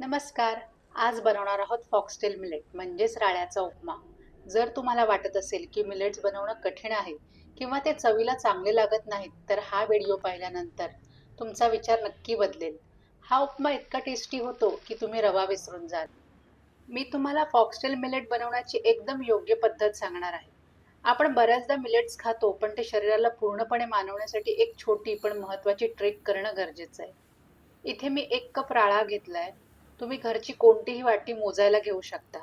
नमस्कार. आज बनवणार आहोत फॉक्सटेल मिलेट म्हणजेच राळ्याचा उपमा. जर तुम्हाला वाटत असेल की मिलेट्स बनवणं कठीण आहे किंवा ते चवीला चांगले लागत नाहीत, तर हा व्हिडिओ पाहिल्यानंतर तुमचा विचार नक्की बदलेल. हा उपमा इतका टेस्टी होतो की तुम्ही रवा विसरून जाल. मी तुम्हाला फॉक्सटेल मिलेट बनवण्याची एकदम योग्य पद्धत सांगणार आहे. आपण बऱ्याचदा मिलेट्स खातो, पण ते शरीराला पूर्णपणे मानवण्यासाठी एक छोटी पण महत्त्वाची ट्रिक करणं गरजेचं आहे. इथे मी 1 कप राळा घेतलाय. तुम्ही घरची कोणतीही वाटी मोजायला घेऊ शकता.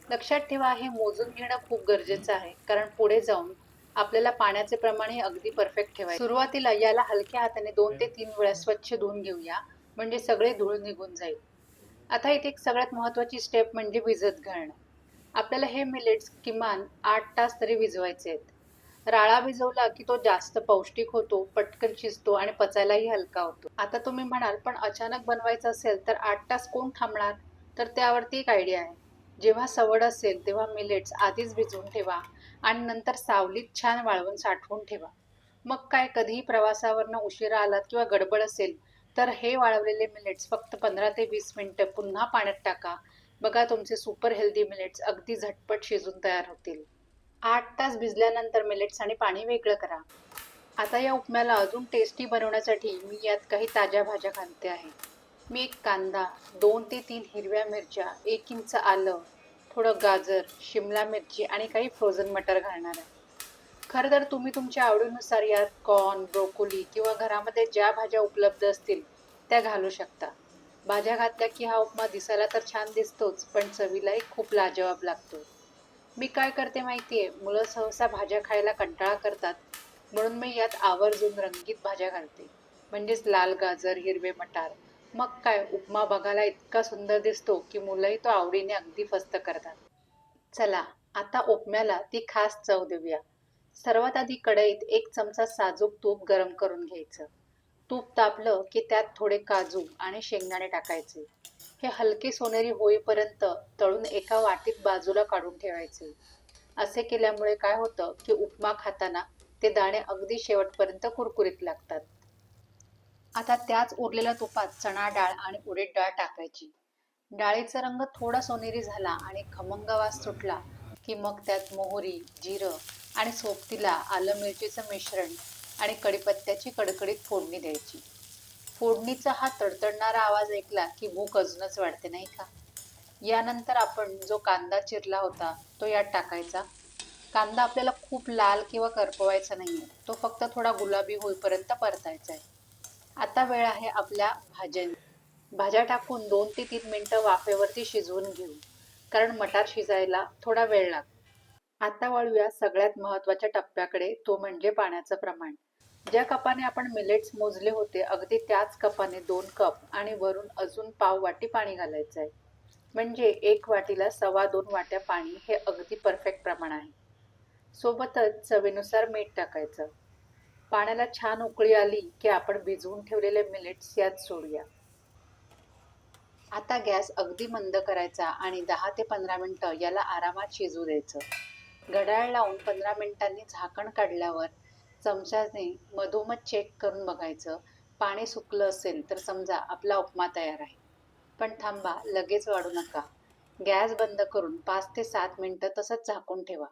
लक्षात ठेवा, हे मोजून घेणं खूप गरजेचं आहे, कारण पुढे जाऊन आपल्याला पाण्याचे प्रमाण हे अगदी परफेक्ट ठेवायचे. सुरुवातीला याला हलक्या हाताने 2 ते 3 वेळा स्वच्छ धुवून घेऊया, म्हणजे सगळे धूळ निघून जाईल. आता इथे एक सगळ्यात महत्त्वाची स्टेप म्हणजे भिजत घालणं. आपल्याला हे मिलेट्स किमान 8 तास तरी भिजवायचे आहेत. राळा भिजवला की तो जास्त पौष्टिक होतो, पटकन शिजतो आणि पचायलाही हलका होतो. आता तुम्ही म्हणाल, पण अचानक बनवायचं असेल तर 8 तास कोण थांबणार? तर त्यावरती एक आयडिया आहे. जेव्हा सवड असेल तेव्हा मिलेट्स आधीच भिजवून ठेवा आणि नंतर सावलीत छान वाळवून साठवून ठेवा. मग काय, कधीही प्रवासावरनं उशिरा आलात किंवा गडबड असेल, तर हे वाळवलेले मिलेट्स फक्त 15 ते 20 मिनिटं पुन्हा पाण्यात टाका. बघा, तुमचे सुपर हेल्दी मिलेट्स अगदी झटपट शिजून तयार होतील. 8 तास भिजल्यानंतर मिलेट्स आणि पाणी वेगळं करा. आता या उपम्याला अजून टेस्टी बनवण्यासाठी मी यात काही ताज्या भाज्या घालते आहे. मी 1 कांदा, 2 ते 3 हिरव्या मिरच्या, 1 इंच आलं, थोडं गाजर, शिमला मिरची आणि काही फ्रोझन मटर घालणार आहे. खरं तर तुम्ही तुमच्या आवडीनुसार यात कॉर्न, ब्रोकोली किंवा घरामध्ये ज्या भाज्या उपलब्ध असतील त्या घालू शकता. भाज्या घातल्या की हा उपमा दिसायला तर छान दिसतोच, पण चवीलाही खूप लाजवाब लागतो. मी काय करते माहितीये, मुलं सहसा भाज्या खायला कंटाळा करतात, म्हणून मी यात आवर्जून रंगीत भाज्या घालते. म्हणजेच लाल गाजर, हिरवे मटार. मग काय, उपमा बघायला इतका सुंदर दिसतो की मुलंही तो आवडीने अगदी फस्त करतात. चला, आता उपम्याला ती खास चव देऊया. सर्वात आधी कढईत 1 चमचा साजूक तूप गरम करून घ्यायचं. तूप तापलं की त्यात थोडे काजू आणि शेंगदाणे टाकायचे. हे हलके सोनेरी होईपर्यंत तळून एका वाटीत बाजूला काढून ठेवायचे. असे केल्यामुळे काय होतं की उपमा खाताना ते दाणे अगदी शेवटपर्यंत कुरकुरीत लागतात. आता त्याच उरलेल्या तुपात चणा डाळ आणि उडीद डाळ टाकायची. डाळीचा रंग थोडा सोनेरी झाला आणि खमंग वास सुटला की मग त्यात मोहरी, जिरं आणि सोबतीला आलं मिरचीचं मिश्रण आणि कढीपत्त्याची कडकडीत फोडणी द्यायची. फोडणीचा हा तडतडणारा आवाज ऐकला की भूक अजूनच वाढते, नाही का? यानंतर आपण जो कांदा चिरला होता तो यात टाकायचा. कांदा आपल्याला खूप लाल किंवा करपवायचा नाहीये. तो फक्त थोडा गुलाबी होईपर्यंत परतायचा आहे. आता वेळ आहे आपल्या भाज्यांची. भाज्या टाकून 2 ते 3 मिनिटं वाफेवरती शिजवून घेऊ. कारण मटार शिजायला थोडा वेळ लागतो. आता वळूया सगळ्यात महत्त्वाच्या टप्प्याकडे, तो म्हणजे पाण्याचं प्रमाण. ज्या कपाने आपण मिलेट्स मोजले होते, अगदी त्याच कपाने 2 कप आणि वरून अजून पाव वाटी पाणी घालायचं आहे. म्हणजे 1 वाटीला सव्वा 2 वाट्या पाणी हे अगदी परफेक्ट प्रमाण आहे. सोबतच चवीनुसार मीठ टाकायचं. पाण्याला छान उकळी आली की आपण भिजवून ठेवलेले मिलेट्स यात सोडूया. आता गॅस अगदी मंद करायचा आणि 10 ते 15 मिनिटं याला आरामात शिजू द्यायचं. घड्याळ लावून 15 मिनिटांनी झाकण काढल्यावर चमच्याने मधोमध चेक करून बघायचं. पाणी सुकलं असेल तर समजा आपला उपमा तयार आहे. पण थांबा, लगेच वाढू नका. गॅस बंद करून 5 ते 7 मिनिटं तसंच झाकून ठेवा.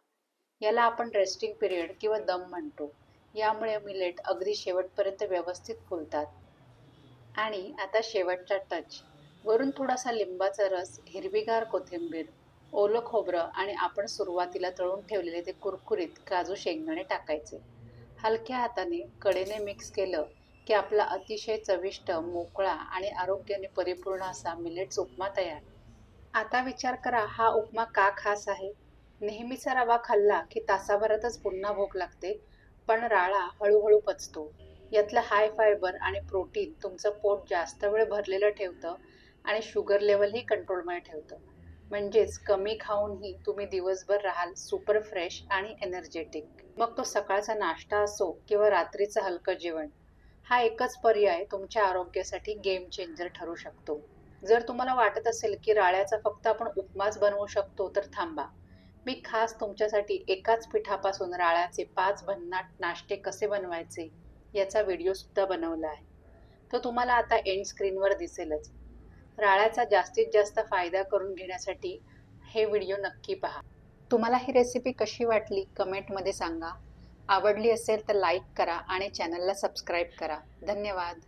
याला आपण रेस्टिंग पिरियड किंवा दम म्हणतो. यामुळे मिलेट अगदी शेवटपर्यंत व्यवस्थित फुलतात. आणि आता शेवटचा टच. वरून थोडासा लिंबाचा रस, हिरवीगार कोथिंबीर, ओलं खोबरं आणि आपण सुरुवातीला तळून ठेवलेले ते कुरकुरीत काजू शेंगदाणे टाकायचे. हलक्या हाताने कडेने मिक्स केलं की आपला अतिशय चविष्ट, मोकळा आणि आरोग्याने परिपूर्ण असा मिलेट्स उपमा तयार. आता विचार करा, हा उपमा का खास आहे? नेहमीचा रवा खाल्ला की तासाभरातच पुन्हा भूक लागते, पण राळा हळूहळू पचतो. यातलं हाय फायबर आणि प्रोटीन तुमचं पोट जास्त वेळ भरलेलं ठेवतं आणि शुगर लेवलही कंट्रोलमध्ये ठेवतं. म्हणजेच कमी खाऊनही तुम्ही दिवसभर राहाल सुपर फ्रेश आणि एनर्जेटिक. मग तो सकाळचा नाश्ता असो किंवा रात्रीचं हलकं जेवण, हा एकच पर्याय तुमच्या आरोग्यासाठी गेम चेंजर ठरू शकतो. जर तुम्हाला वाटत असेल की राळ्याचा फक्त आपण उपमाच बनवू शकतो, तर थांबा. मी खास तुमच्यासाठी एकाच पिठापासून राळ्याचे 5 भन्नाट नाश्ते कसे बनवायचे याचा व्हिडिओ सुद्धा बनवला आहे. तो तुम्हाला आता एंड स्क्रीनवर दिसेलच. राळ्याचा जास्तीत जास्त फायदा करून घेण्यासाठी हे व्हिडिओ नक्की पहा. तुम्हाला ही रेसिपी कशी वाटली कमेंटमध्ये सांगा. आवडली असेल तर लाईक करा आणि चॅनलला सबस्क्राईब करा. धन्यवाद.